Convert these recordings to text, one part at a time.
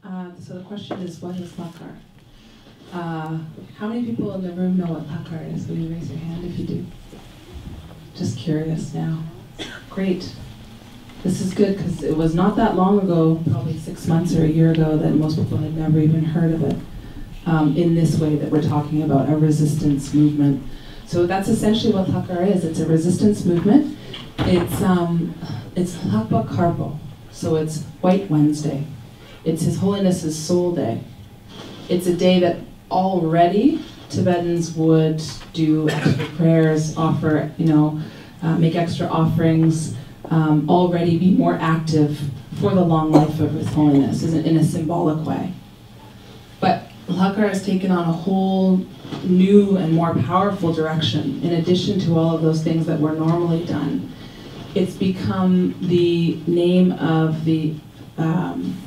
So the question is, what is Lakar? How many people in the room know what Lakar is? Will you raise your hand if you do? Just curious now. Great. This is good because it was not that long ago, probably 6 months or a year ago, that most people had never even heard of it in this way that we're talking about, a resistance movement. So that's essentially what Lakar is. It's a resistance movement. It's Lakpa Karpo, so it's White Wednesday. It's His Holiness's Soul Day. It's a day that already Tibetans would do extra prayers, offer, make extra offerings, already be more active for the long life of His Holiness in a symbolic way. But Lakar has taken on a whole new and more powerful direction. In addition to all of those things that were normally done, it's become the name of the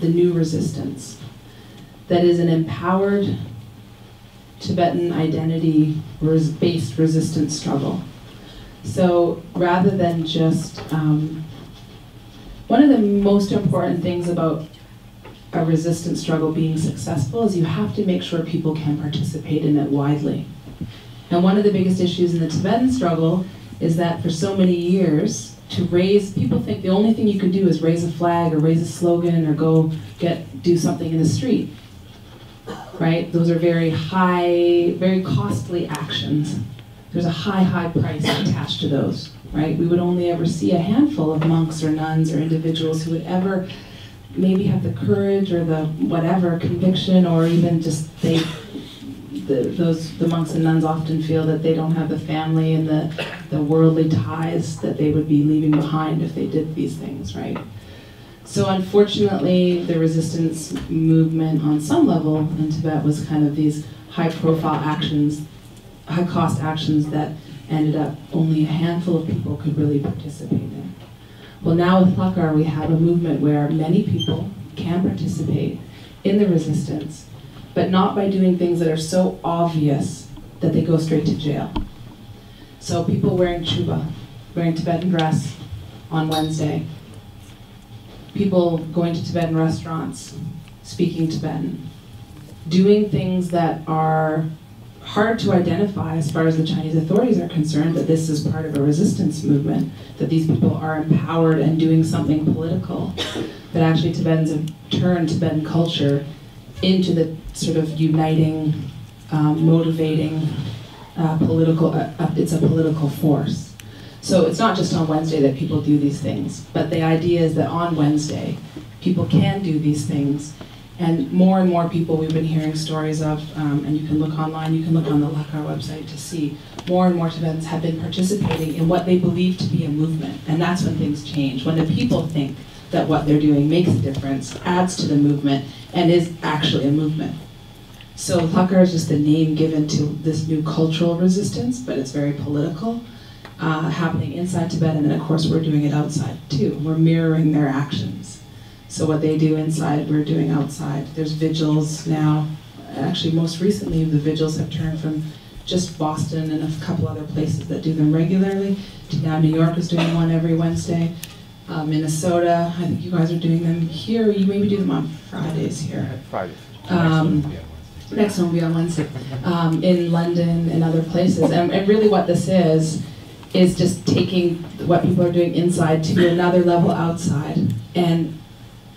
new resistance that is an empowered Tibetan identity-based resistance struggle. So rather than just, one of the most important things about a resistance struggle being successful is you have to make sure people can participate in it widely. And one of the biggest issues in the Tibetan struggle is that for so many years, people think the only thing you can do is raise a flag or raise a slogan or do something in the street, right? Those are very high, very costly actions. There's a high price attached to those, right? We would only ever see a handful of monks or nuns or individuals who would ever maybe have the courage or the whatever conviction, or even just the monks and nuns often feel that they don't have the family and the worldly ties that they would be leaving behind if they did these things, right? So unfortunately, the resistance movement on some level in Tibet was kind of these high-profile actions, high-cost actions that ended up only a handful of people could really participate in. Well, now with Lakar, we have a movement where many people can participate in the resistance, but not by doing things that are so obvious that they go straight to jail. So people wearing chuba, wearing Tibetan dress on Wednesday, people going to Tibetan restaurants, speaking Tibetan, doing things that are hard to identify as far as the Chinese authorities are concerned, that this is part of a resistance movement, that these people are empowered and doing something political, that actually Tibetans have turned Tibetan culture into the sort of uniting, motivating, it's a political force. So it's not just on Wednesday that people do these things, but the idea is that on Wednesday, people can do these things. And more people we've been hearing stories of, and you can look online, you can look on the Lakar website to see, more and more Tibetans have been participating in what they believe to be a movement. And that's when things change, when the people think that what they're doing makes a difference, adds to the movement, and is actually a movement. So Lakar is just the name given to this new cultural resistance, but it's very political, happening inside Tibet, and then of course we're doing it outside too. We're mirroring their actions. So what they do inside, we're doing outside. There's vigils now. Actually, most recently, the vigils have turned from just Boston and a couple other places that do them regularly to now New York is doing one every Wednesday. Minnesota, I think you guys are doing them here. You maybe do them on Fridays here. Fridays. Next one will be on Wednesday. In London and other places. And really what this is just taking what people are doing inside to another level outside. And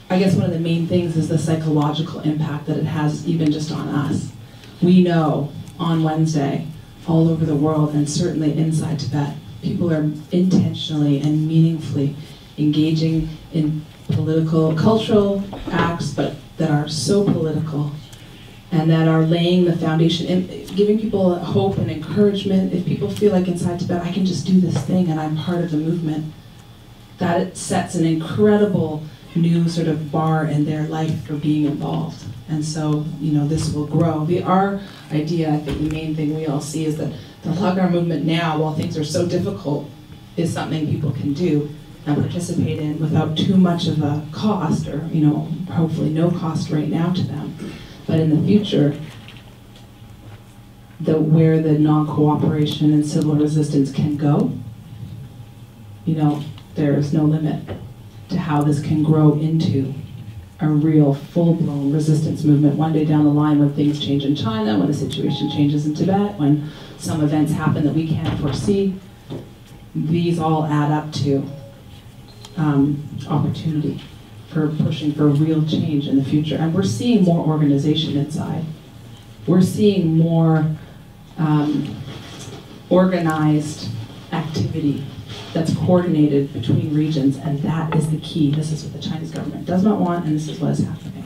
I guess one of the main things is the psychological impact that it has even just on us. We know on Wednesday, all over the world, and certainly inside Tibet, people are intentionally and meaningfully engaging in cultural acts, but that are so political, and that are laying the foundation, and giving people hope and encouragement. If people feel like inside Tibet, I can just do this thing and I'm part of the movement, that it sets an incredible new sort of bar in their life for being involved. And so, this will grow. Our idea, I think the main thing we all see is that the Lakar movement now, while things are so difficult, is something people can do and participate in without too much of a cost, or hopefully no cost right now to them. But in the future, where the non-cooperation and civil resistance can go, there is no limit to how this can grow into a real full-blown resistance movement one day down the line when things change in China, when the situation changes in Tibet, when some events happen that we can't foresee. These all add up to opportunity for pushing for real change in the future. And we're seeing more organization inside. We're seeing more organized activity that's coordinated between regions, and that is the key. This is what the Chinese government does not want, and this is what is happening.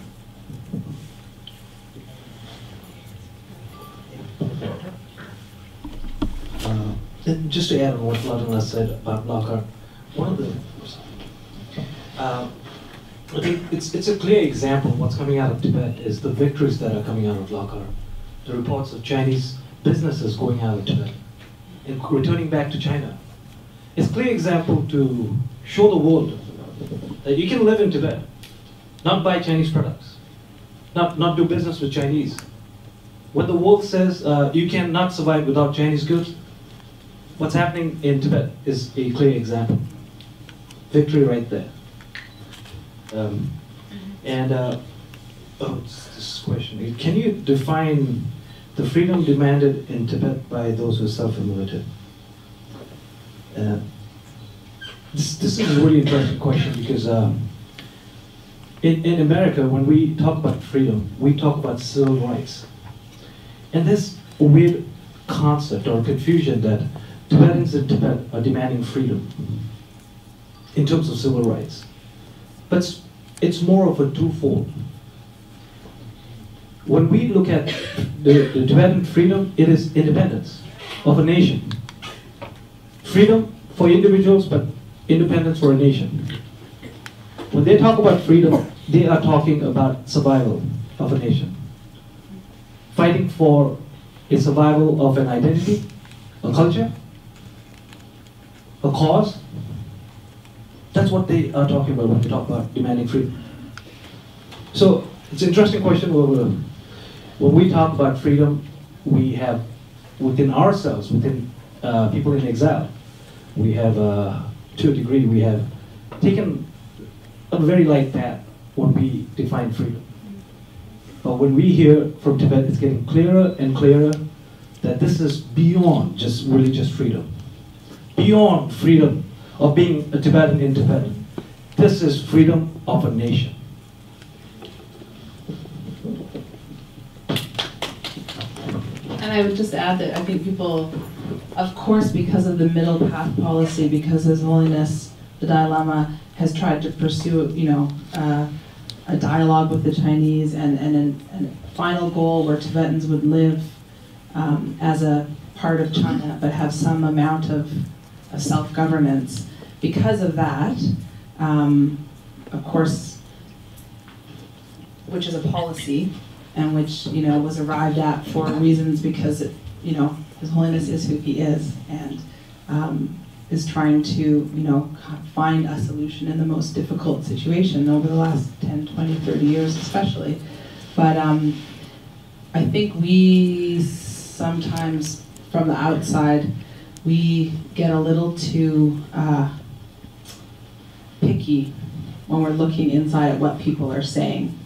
And just to add on what Vladimir said about Lockhart, one of the, I think it's a clear example of what's coming out of Tibet is the victories that are coming out of Lockhart. The reports of Chinese businesses going out of Tibet and returning back to China. It's a clear example to show the world that you can live in Tibet, not buy Chinese products, not do business with Chinese. When the world says you cannot survive without Chinese goods, what's happening in Tibet is a clear example. Victory right there. This question. Can you define the freedom demanded in Tibet by those who are self-immolated? This is a really interesting question because in America, when we talk about freedom, we talk about civil rights. And there's a weird concept or confusion that Tibetans in Tibet are demanding freedom in terms of civil rights. But it's more of a twofold. When we look at the Tibetan freedom, it is independence of a nation. Freedom for individuals, but independence for a nation. When they talk about freedom, they are talking about survival of a nation. Fighting for a survival of an identity, a culture, a cause. That's what they are talking about when they talk about demanding freedom. So it's an interesting question. When we talk about freedom, we have within ourselves, within people in exile, we have, to a degree, we have taken a very light path when we define freedom. But when we hear from Tibet, it's getting clearer and clearer that this is beyond just religious freedom, beyond freedom of being a Tibetan in Tibet. This is freedom of a nation. And I would just add that I think people, of course, because of the middle path policy, because His Holiness the Dalai Lama has tried to pursue, a dialogue with the Chinese and a final goal where Tibetans would live as a part of China, but have some amount of self-governance. Because of that, of course, which is a policy, and which was arrived at for reasons because His Holiness is who he is, and is trying to find a solution in the most difficult situation over the last 10, 20, 30 years especially. But I think we sometimes, from the outside, we get a little too picky when we're looking inside at what people are saying.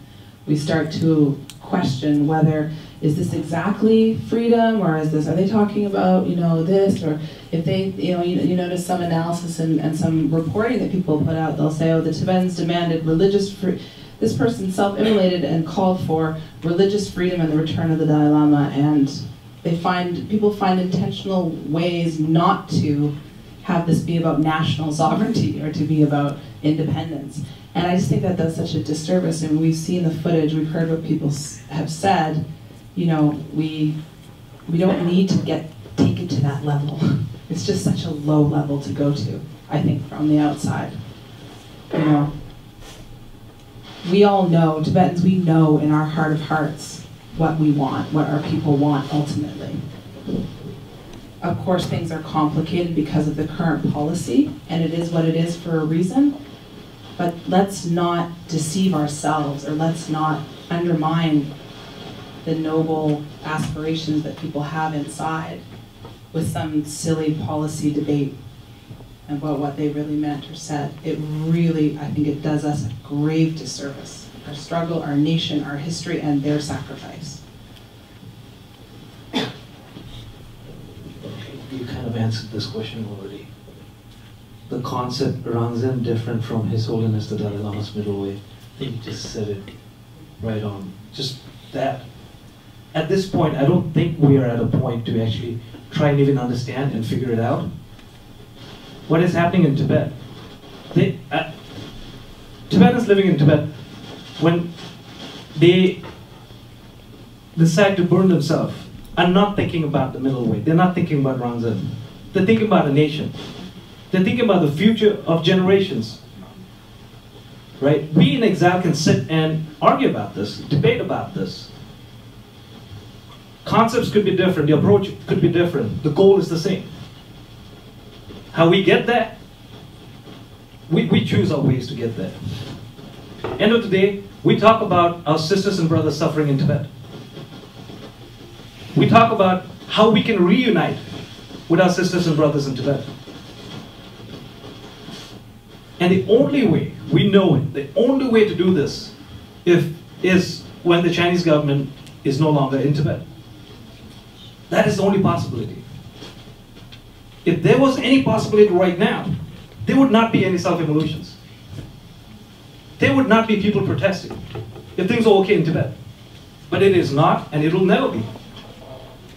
We start to question whether is this exactly freedom, or are they talking about this, or if they you notice some analysis and some reporting that people put out, they'll say, oh, the Tibetans demanded religious this person self-immolated and called for religious freedom and the return of the Dalai Lama, and people find intentional ways not to have this be about national sovereignty or to be about independence. And I just think that does such a disservice. And we've seen the footage, we've heard what people have said. We don't need to take it to that level. It's just such a low level to go to, I think, from the outside. We all know, Tibetans, we know in our heart of hearts what we want, what our people want ultimately. Of course, things are complicated because of the current policy, and it is what it is for a reason. But let's not deceive ourselves, or let's not undermine the noble aspirations that people have inside with some silly policy debate about what they really meant or said. It really, I think it does us a grave disservice. our struggle, our nation, our history, and their sacrifice. You kind of answered this question already. The concept runs in different from His Holiness the Dalai Lama's middle way. I think you just said it right on. Just that. At this point, I don't think we are at a point to actually try and even understand and figure it out. What is happening in Tibet? Tibetans living in Tibet, when they decide to burn themselves, are not thinking about the middle way. They're not thinking about Ranzan. They're thinking about a nation. They're thinking about the future of generations. Right? We in exile can sit and argue about this, debate about this. Concepts could be different, the approach could be different, the goal is the same. How we get there, we choose our ways to get there. End of the day, we talk about our sisters and brothers suffering in Tibet. We talk about how we can reunite with our sisters and brothers in Tibet. And the only way, we know it, the only way to do this is when the Chinese government is no longer in Tibet. That is the only possibility. If there was any possibility right now, there would not be any self-evolutions. There would not be people protesting if things are okay in Tibet. But it is not, and it will never be.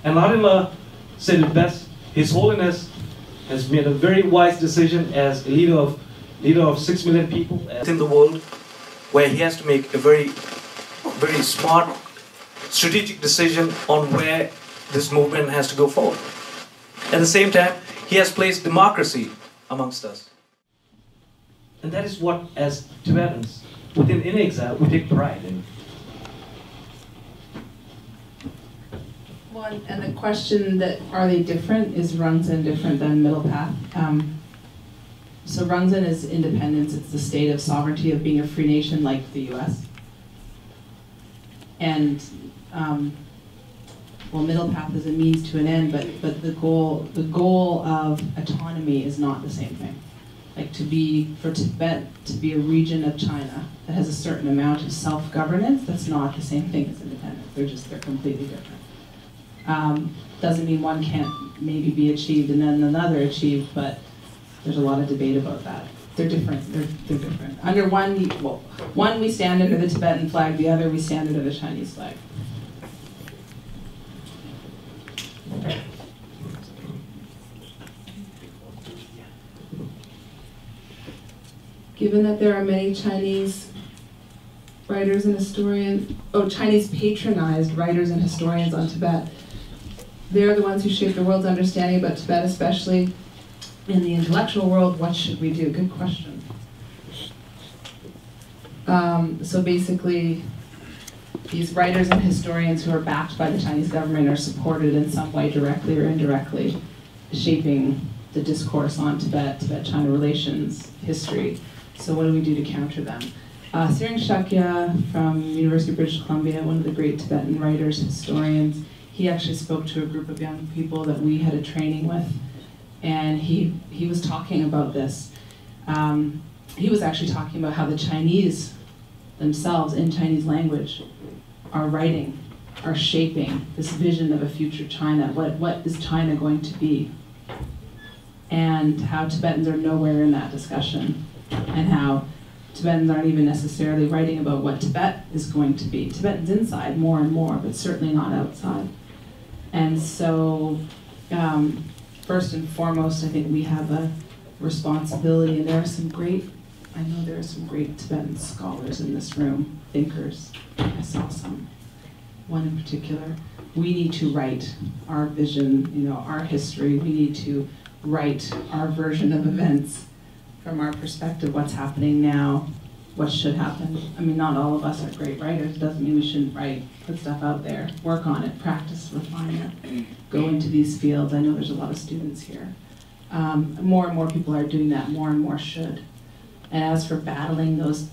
And Ladila said it best. His Holiness has made a very wise decision as a leader of 6 million people in the world, where he has to make a very, very smart, strategic decision on where this movement has to go forward. At the same time, he has placed democracy amongst us. And that is what, as Tibetans, within In Exile, we take pride in. Well, and the question that, are they different? Is Ranzan different than Middle Path? So Ranzan is independence. It's the state of sovereignty of being a free nation like the US. And well, Middle Path is a means to an end, but the goal of autonomy is not the same thing. Like for Tibet to be a region of China that has a certain amount of self-governance, that's not the same thing as independence. They're completely different. Doesn't mean one can't maybe be achieved and then another achieved, but there's a lot of debate about that. They're different. They're different. Under one we stand under the Tibetan flag, the other we stand under the Chinese flag. Given that there are many Chinese writers and historians, Chinese patronized writers and historians on Tibet, they're the ones who shape the world's understanding about Tibet, especially in the intellectual world. What should we do? Good question. So basically, these writers and historians who are backed by the Chinese government are supported in some way, directly or indirectly, shaping the discourse on Tibet, Tibet-China relations, history. So what do we do to counter them? Tsering Shakya from University of British Columbia, one of the great Tibetan writers, historians, he actually spoke to a group of young people that we had a training with, and he was talking about this. He was actually talking about how the Chinese themselves, in Chinese language, are writing, are shaping this vision of a future China. What is China going to be? And how Tibetans are nowhere in that discussion, and how Tibetans aren't even necessarily writing about what Tibet is going to be. Tibetans inside more and more, but certainly not outside. And so, first and foremost, I think we have a responsibility, and there are some great, I know there are some great Tibetan scholars in this room, thinkers. I saw some, one in particular. We need to write our vision, our history. We need to write our version of events from our perspective, what's happening now, what should happen. I mean, not all of us are great writers. It doesn't mean we shouldn't write, put stuff out there, work on it, practice, refine it, go into these fields. I know there's a lot of students here. More and more people are doing that, more and more should. And as for battling those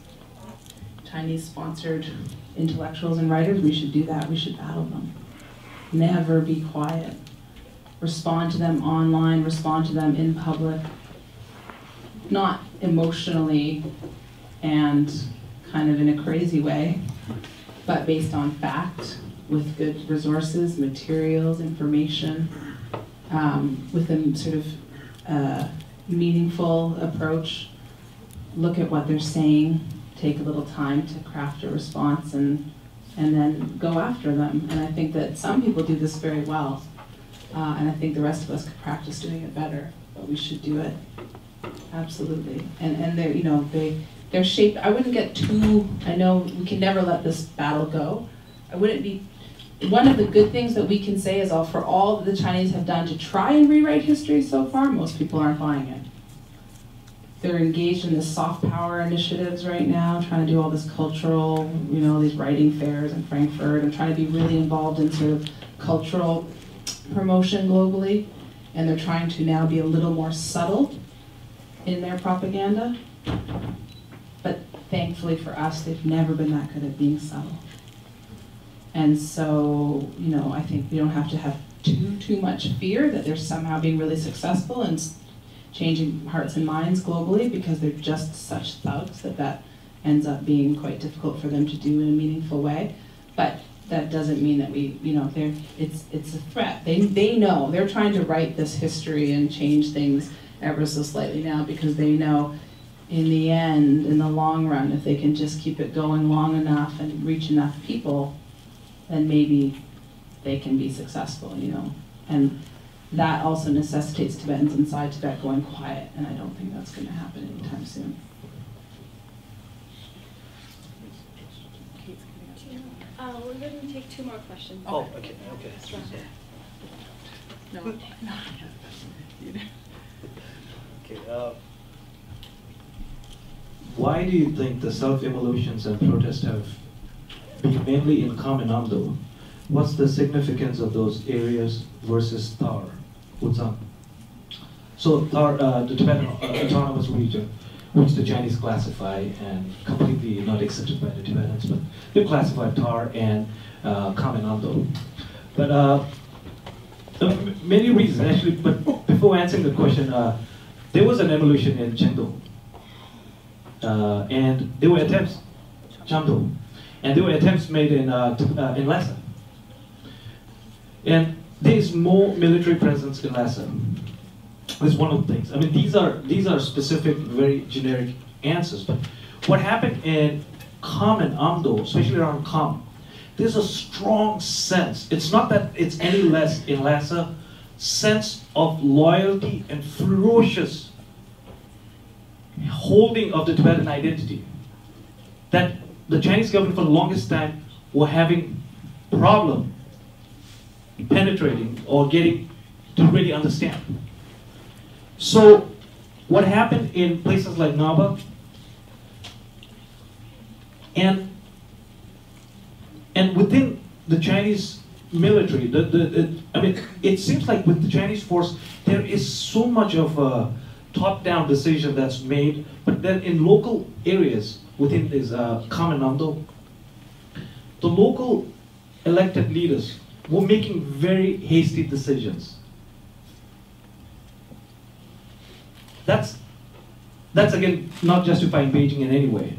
Chinese-sponsored intellectuals and writers, we should do that. We should battle them. Never be quiet. Respond to them online, respond to them in public. Not emotionally and kind of in a crazy way, but based on fact, with good resources, materials, information, with a sort of meaningful approach. Look at what they're saying, take a little time to craft a response, and then go after them. And I think that some people do this very well, and I think the rest of us could practice doing it better, but we should do it. Absolutely. And they're, you know, they're shaped. I wouldn't get too, I know we can never let this battle go. I wouldn't be, one of the good things that we can say is for all that the Chinese have done to try and rewrite history so far, most people aren't buying it. They're engaged in the soft power initiatives right now, trying to do all this cultural, you know, these writing fairs in Frankfurt, and trying to be really involved in sort of cultural promotion globally. And they're trying to now be a little more subtle in their propaganda. But thankfully for us, they've never been that good at being subtle. And so, you know, I think we don't have to have too much fear that they're somehow being really successful and changing hearts and minds globally, because they're just such thugs that ends up being quite difficult for them to do in a meaningful way. But that doesn't mean that we, you know, it's a threat. They know, they're trying to write this history and change things ever so slightly now, because they know in the end, in the long run, if they can just keep it going long enough and reach enough people, then maybe they can be successful, you know. And that also necessitates Tibetans inside Tibet going quiet, and I don't think that's going to happen anytime soon. We're going to take 2 more questions. Oh, okay. No. Okay. Why do you think the self-immolations and protests have been mainly in Kaminamdo? What's the significance of those areas versus Thar, Uzan? So Thar, the Tibetan Autonomous Region, which the Chinese classify and completely not accepted by the Tibetans, but they classify Thar and Kaminamdo. But many reasons actually, but before answering the question, there was an evolution in Chengdu. And there were attempts, Chamdo, and there were attempts made in Lhasa. And there is more military presence in Lhasa. That's one of the things. I mean, these are specific, very generic answers. But what happened in Kham and Amdo, especially around Kham, there's a strong sense. It's not that it's any less in Lhasa, sense of loyalty and ferocious holding of the Tibetan identity, that the Chinese government for the longest time were having problem penetrating or getting to really understand. So what happened in places like Naba and within the Chinese military, I mean, it seems like with the Chinese force there is so much of a top-down decision that's made, but then in local areas within this Kaminamdo, the local elected leaders were making very hasty decisions. That's again not justifying Beijing in any way.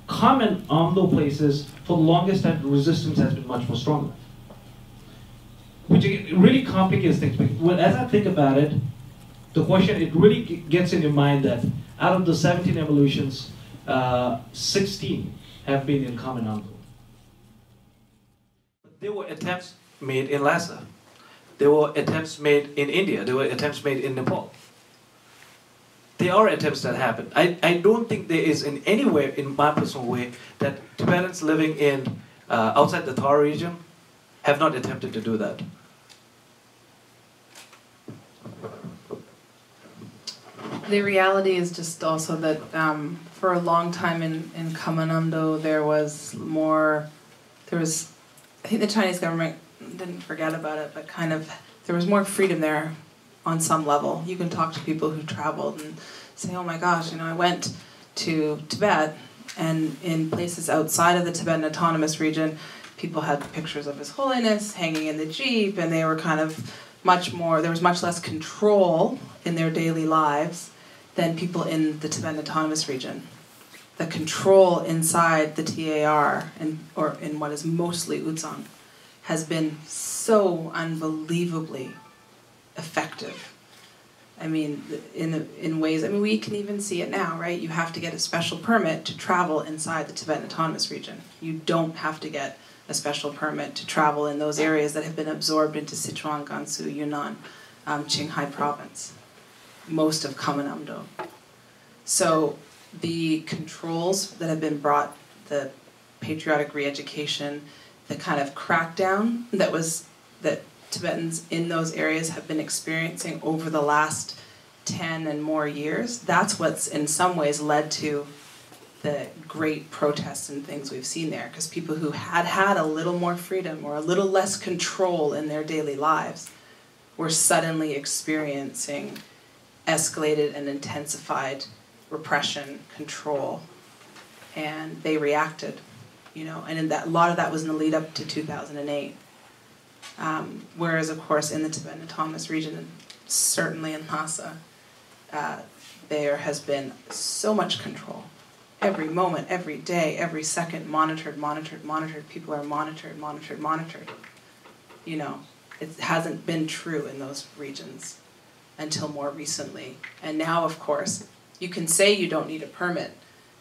Kham and Amdo places, for the longest time, resistance has been much more stronger, which really complicates things. But as I think about it, the question, it really gets in your mind that out of the 17 evolutions, 16 have been in Kham and Amdo. There were attempts made in Lhasa. There were attempts made in India. There were attempts made in Nepal. There are attempts that happen. I don't think there is in any way, in my personal way, that Tibetans living in outside the Thar region have not attempted to do that. The reality is just also that for a long time in Kaminamdo I think the Chinese government didn't forget about it, but kind of, there was more freedom there on some level. You can talk to people who traveled and say, oh my gosh, you know, I went to Tibet, and in places outside of the Tibetan Autonomous Region, people had pictures of His Holiness hanging in the Jeep, and they were kind of there was much less control in their daily lives than people in the Tibetan Autonomous Region. the control inside the TAR, or in what is mostly Uzang, has been so unbelievably effective. I mean, in ways, I mean, we can even see it now, right? You have to get a special permit to travel inside the Tibetan Autonomous Region. You don't have to get a special permit to travel in those areas that have been absorbed into Sichuan, Gansu, Yunnan, Qinghai province, most of Kamanamdo. So the controls that have been brought, the patriotic re-education, the kind of crackdown that Tibetans in those areas have been experiencing over the last 10 and more years, that's what's in some ways led to the great protests and things we've seen there. Because people who had a little more freedom or a little less control in their daily lives were suddenly experiencing escalated and intensified repression, control, and they reacted, and a lot of that was in the lead up to 2008. Whereas, of course, in the Tibetan Autonomous Region, and certainly in Lhasa, there has been so much control. Every moment, every day, every second, monitored. People are monitored. It hasn't been true in those regions until more recently. And now, of course, you can say you don't need a permit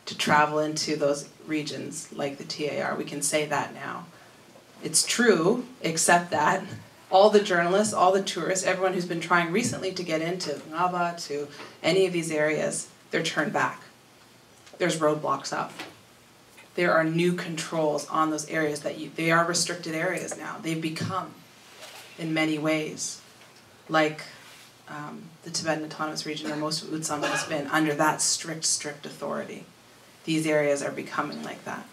to travel into those regions like the TAR. We can say that now. It's true, except that all the journalists, all the tourists, everyone who's been trying recently to get into Ngaba, to any of these areas, they're turned back. There's roadblocks up. There are new controls on those areas they are restricted areas now. They've become, in many ways, like the Tibetan Autonomous Region, or most of Uzang has been under that strict authority. These areas are becoming like that.